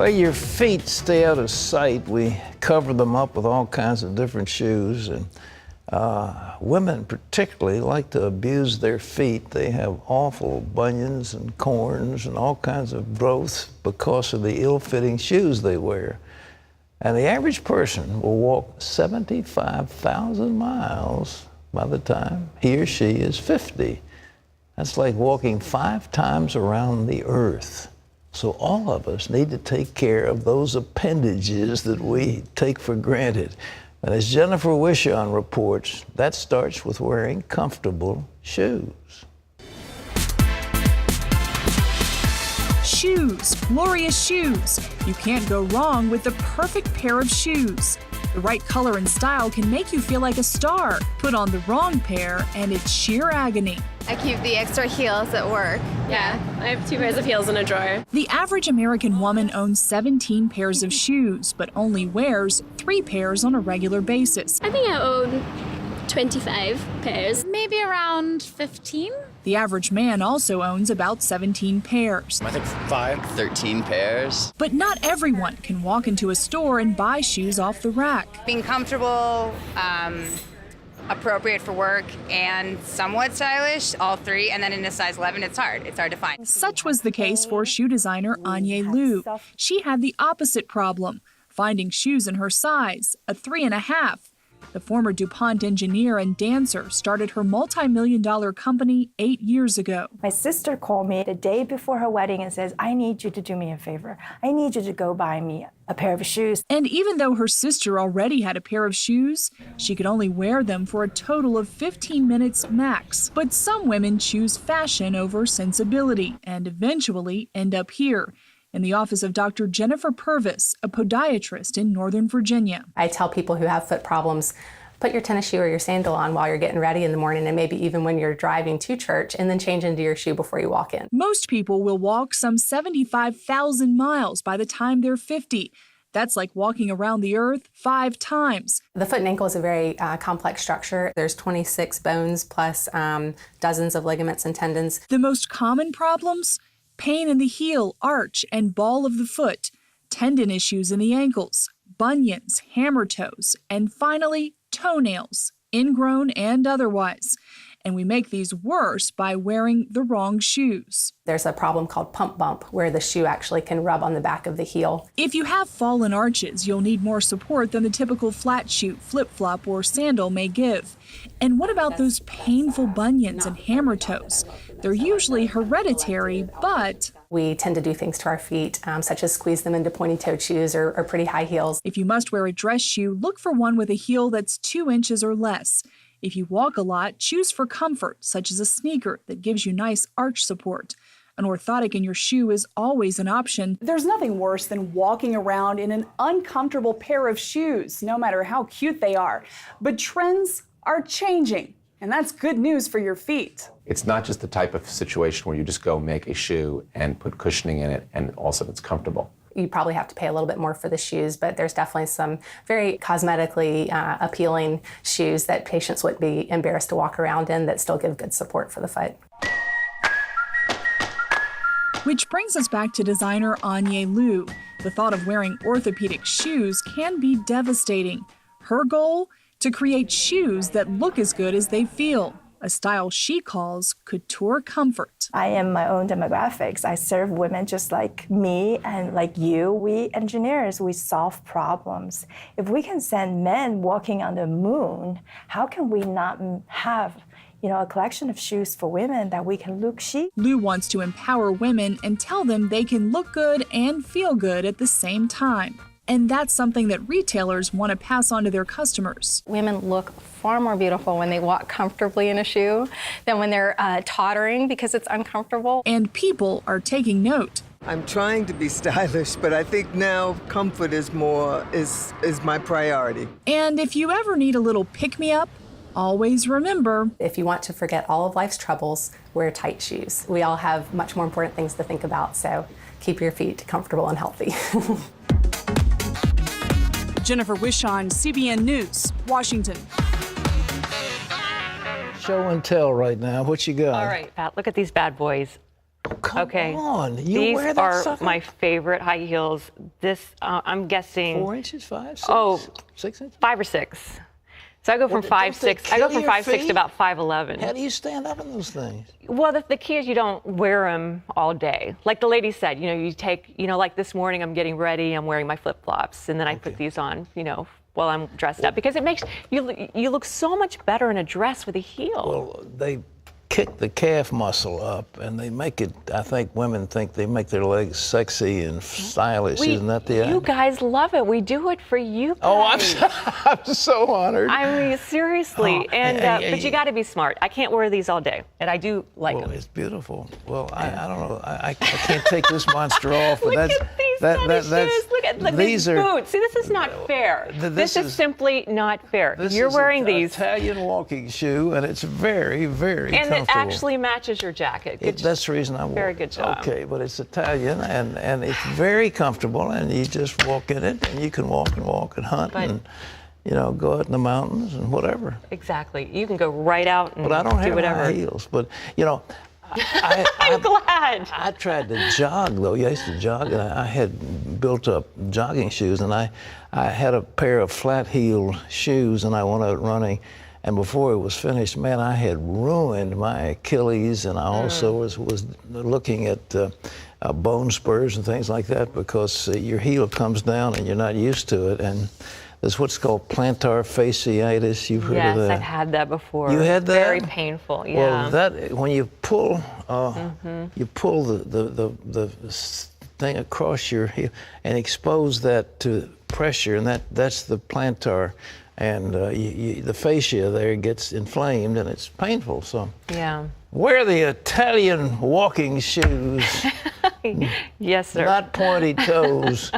Well, your feet stay out of sight. We cover them up with all kinds of different shoes, and women particularly like to abuse their feet. They have awful bunions and corns and all kinds of growth because of the ill-fitting shoes they wear. And the average person will walk 75,000 miles by the time he or she is 50. That's like walking 5 times around the earth. So all of us need to take care of those appendages that we take for granted. And as Jennifer Wishon reports, that starts with wearing comfortable shoes. Shoes, glorious shoes. You can't go wrong with the perfect pair of shoes. The right color and style can make you feel like a star. Put on the wrong pair and it's sheer agony. I keep the extra heels at work. Yeah, I have 2 pairs of heels in a drawer. The average American woman owns 17 pairs of shoes, but only wears 3 pairs on a regular basis. I think I own 25 pairs. Maybe around 15. The average man also owns about 17 pairs. I think 13 pairs. But not everyone can walk into a store and buy shoes off the rack. Being comfortable, appropriate for work, and somewhat stylish, all 3, and then in a size 11, it's hard to find. Such was the case for shoe designer Anya Liu. She had the opposite problem, finding shoes in her size, a 3.5. The former DuPont engineer and dancer started her multi-million-dollar company 8 years ago. My sister called me the day before her wedding and says, I need you to do me a favor. I need you to go buy me a pair of shoes. And even though her sister already had a pair of shoes, she could only wear them for a total of 15 minutes max. But some women choose fashion over sensibility and eventually end up here, in the office of Dr. Jennifer Purvis, a podiatrist in Northern Virginia. I tell people who have foot problems, put your tennis shoe or your sandal on while you're getting ready in the morning, and maybe even when you're driving to church, and then change into your shoe before you walk in. Most people will walk some 75,000 miles by the time they're 50. That's like walking around the earth 5 times. The foot and ankle is a very complex structure. There's 26 bones plus dozens of ligaments and tendons. The most common problems? Pain in the heel, arch, and ball of the foot, tendon issues in the ankles, bunions, hammer toes, and finally, toenails, ingrown and otherwise. And we make these worse by wearing the wrong shoes. There's a problem called pump bump, where the shoe actually can rub on the back of the heel. If you have fallen arches, you'll need more support than the typical flat shoe, flip-flop, or sandal may give. And what about those painful bunions and hammer toes? They're usually hereditary, but we tend to do things to our feet, such as squeeze them into pointy-toed shoes or pretty high heels. If you must wear a dress shoe, look for one with a heel that's 2 inches or less. If you walk a lot, choose for comfort, such as a sneaker that gives you nice arch support. An orthotic in your shoe is always an option. There's nothing worse than walking around in an uncomfortable pair of shoes, no matter how cute they are. But trends are changing, and that's good news for your feet. It's not just the type of situation where you just go make a shoe and put cushioning in it and also it's comfortable. You probably have to pay a little bit more for the shoes, but there's definitely some very cosmetically appealing shoes that patients wouldn't be embarrassed to walk around in that still give good support for the foot. Which brings us back to designer Anya Liu. The thought of wearing orthopedic shoes can be devastating. Her goal? To create shoes that look as good as they feel. A style she calls couture comfort. I am my own demographics. I serve women just like me and like you. We engineers, we solve problems. If we can send men walking on the moon, how can we not have a collection of shoes for women that we can look chic? Liu wants to empower women and tell them they can look good and feel good at the same time. And that's something that retailers want to pass on to their customers. Women look far more beautiful when they walk comfortably in a shoe than when they're tottering because it's uncomfortable. And people are taking note. I'm trying to be stylish, but I think now comfort is my priority. And if you ever need a little pick-me-up, always remember, if you want to forget all of life's troubles, wear tight shoes. We all have much more important things to think about, so keep your feet comfortable and healthy. Jennifer Wishon, CBN News, Washington. Show and tell right now. What you got? All right, Pat, look at these bad boys. come Okay. on. You These wear that are sucker? my favorite high heels. This, I'm guessing. 4 inches, 5, 6? Oh, 6 inches? 5 or 6. So I go from Well, 5'6". don't they I go kill from your 5'6" feet? to about 5'11". How do you stand up in those things? Well, the key is you don't wear them all day. Like the lady said, you take, like this morning I'm getting ready, I'm wearing my flip-flops, and then I put these on, while I'm dressed up, because it makes you look so much better in a dress with a heel. Well, they kick the calf muscle up, and they make it, I think women think they make their legs sexy and stylish. Isn't that the idea? You guys love it. We do it for you guys. Oh, I'm so honored. I mean, seriously. But you got to be smart. I can't wear these all day, and I do like them. It's beautiful. Well, I don't know. I can't take this monster off. But Look at these shoes. Look at these boots. See, this is not fair. This is simply not fair. You're wearing these. Italian walking shoe, and it's very, very and comfortable. it actually matches your jacket. That's the reason I wore it. Very good job. Okay, but it's Italian, and it's very comfortable, and you just walk in it, and you can walk and hunt, and go out in the mountains and whatever. Exactly. You can go right out and but I don't do have whatever. high heels. But I'm glad. I tried to jog though. I used to jog, and I had built up jogging shoes, and I had a pair of flat heel shoes, and I went out running. And before it was finished, man, I had ruined my Achilles, and I also was looking at bone spurs and things like that, because your heel comes down and you're not used to it, and there's what's called plantar fasciitis. You've heard of that? Yes, I've had that before. You had that? Very painful. Yeah. Well, that when you pull, you pull the thing across your heel and expose that to pressure, and that's the plantar. And the fascia there gets inflamed, and it's painful. So yeah, wear the Italian walking shoes. Yes, sir. Not pointy toes.